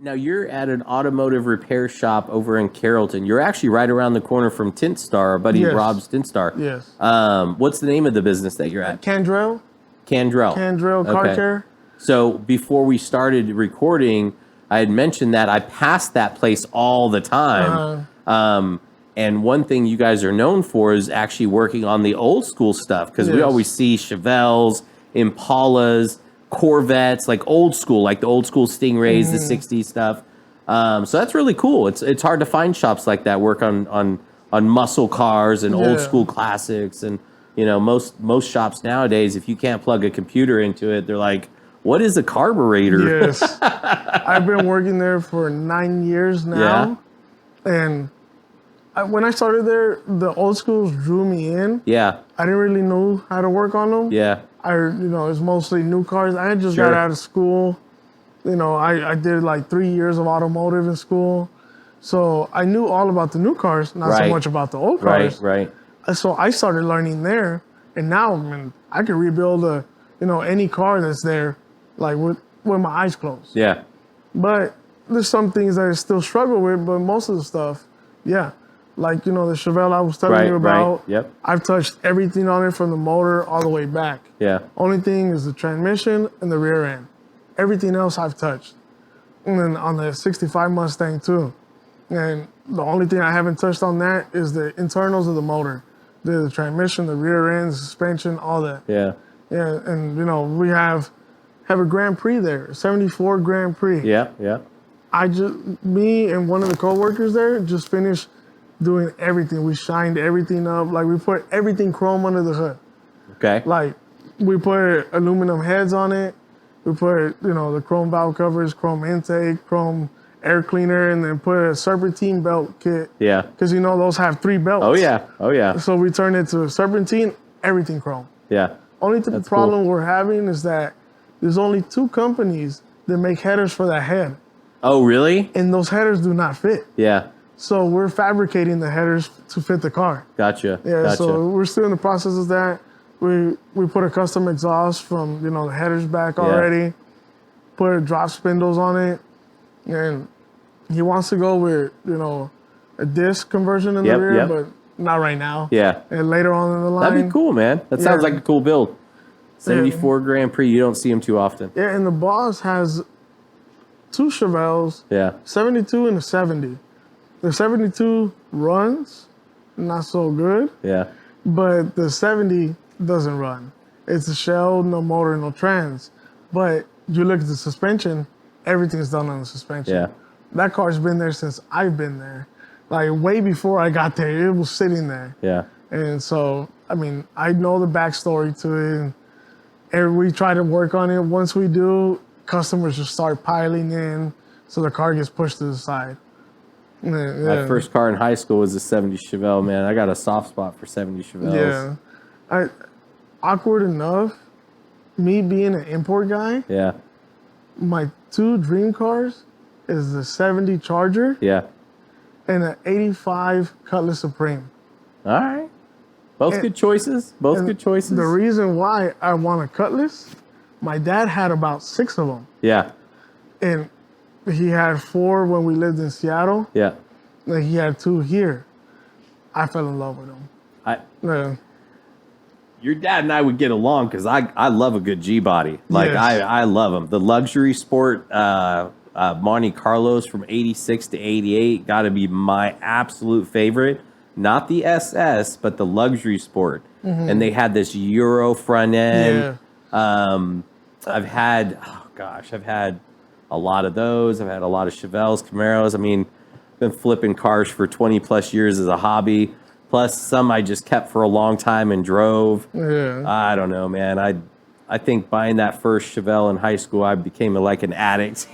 Now you're at an automotive repair shop over in Carrollton. You're actually right around the corner from Tint Star, our buddy Yes. Rob's Tint Star. Yes. What's the name of the business that you're at? Candrell. Candrell. Candrell Car Care. So before we started recording, I had mentioned that I passed that place all the time. And one thing you guys are known for is actually working on the old school stuff, because we always see Chevelles, Impalas, Corvettes, like old school, like the old school Stingrays, the 60s stuff. So that's really cool. It's hard to find shops like that work on muscle cars and old school classics. And you know, most shops nowadays, if you can't plug a computer into it, they're like, what is a carburetor? Yes. I've been working there for 9 years now. And when I started there, the old schools drew me in. Yeah. I didn't really know how to work on them. Yeah. It's mostly new cars. I had just got out of school. You know, I did like 3 years of automotive in school. So I knew all about the new cars, not so much about the old cars. Right. So I started learning there. And now, I can rebuild any car that's there, like with my eyes closed. Yeah. But there's some things that I still struggle with, but most of the stuff, like, the Chevelle I was telling you about. Yep. I've touched everything on it from the motor all the way back. Yeah. Only thing is the transmission and the rear end. Everything else I've touched. And then on the 65 Mustang too. And the only thing I haven't touched on that is the internals of the motor. The transmission, the rear end, the suspension, all that. Yeah. Yeah, and we have a Grand Prix there, 74 Grand Prix. Yeah. Me and one of the co-workers there just finished doing everything. We shined everything up. Like, we put everything chrome under the hood. Okay. Like, we put aluminum heads on it. We put, the chrome valve covers, chrome intake, chrome air cleaner, and then put a serpentine belt kit. Yeah. Because, those have 3 belts. Oh, yeah. So we turned it to serpentine, everything chrome. Yeah. Only problem we're having is that there's only 2 companies that make headers for that head. Oh, really? And those headers do not fit. Yeah. So we're fabricating the headers to fit the car. Gotcha. Yeah, so we're still in the process of that. We put a custom exhaust from, the headers back already. Put drop spindles on it. And he wants to go with, a disc conversion in the rear, but not right now. Yeah. And later on in the line. That'd be cool, man. That sounds like a cool build. 74 Grand Prix, you don't see them too often. Yeah, and the boss has 2 Chevelles. Yeah. 72 and a 70. The 72 runs, not so good. Yeah. But the 70 doesn't run. It's a shell, no motor, no trans. But you look at the suspension, everything's done on the suspension. Yeah. That car's been there since I've been there. Like, way before I got there, it was sitting there. Yeah. And so, I know the backstory to it. And we try to work on it. Once we do, customers just start piling in, so the car gets pushed to the side. Yeah. My first car in high school was a 70 Chevelle, man. I got a soft spot for 70 Chevelles. Yeah. Awkward enough, me being an import guy, my 2 dream cars is the 70 Charger and an 85 Cutlass Supreme. All right. Both good choices. The reason why I want a Cutlass, my dad had about 6 of them. Yeah. And he had 4 when we lived in Seattle. Yeah. And he had 2 here. I fell in love with them. Your dad and I would get along because I love a good G body. Like I love them. The luxury sport Monte Carlos from 86 to 88 got to be my absolute favorite. Not the SS, but the luxury sport. Mm-hmm. And they had this Euro front end. Yeah. I've had a lot of those. I've had a lot of Chevelles, Camaros. Been flipping cars for 20 plus years as a hobby. Plus some I just kept for a long time and drove. Yeah. I don't know, man. I think buying that first Chevelle in high school, I became like an addict.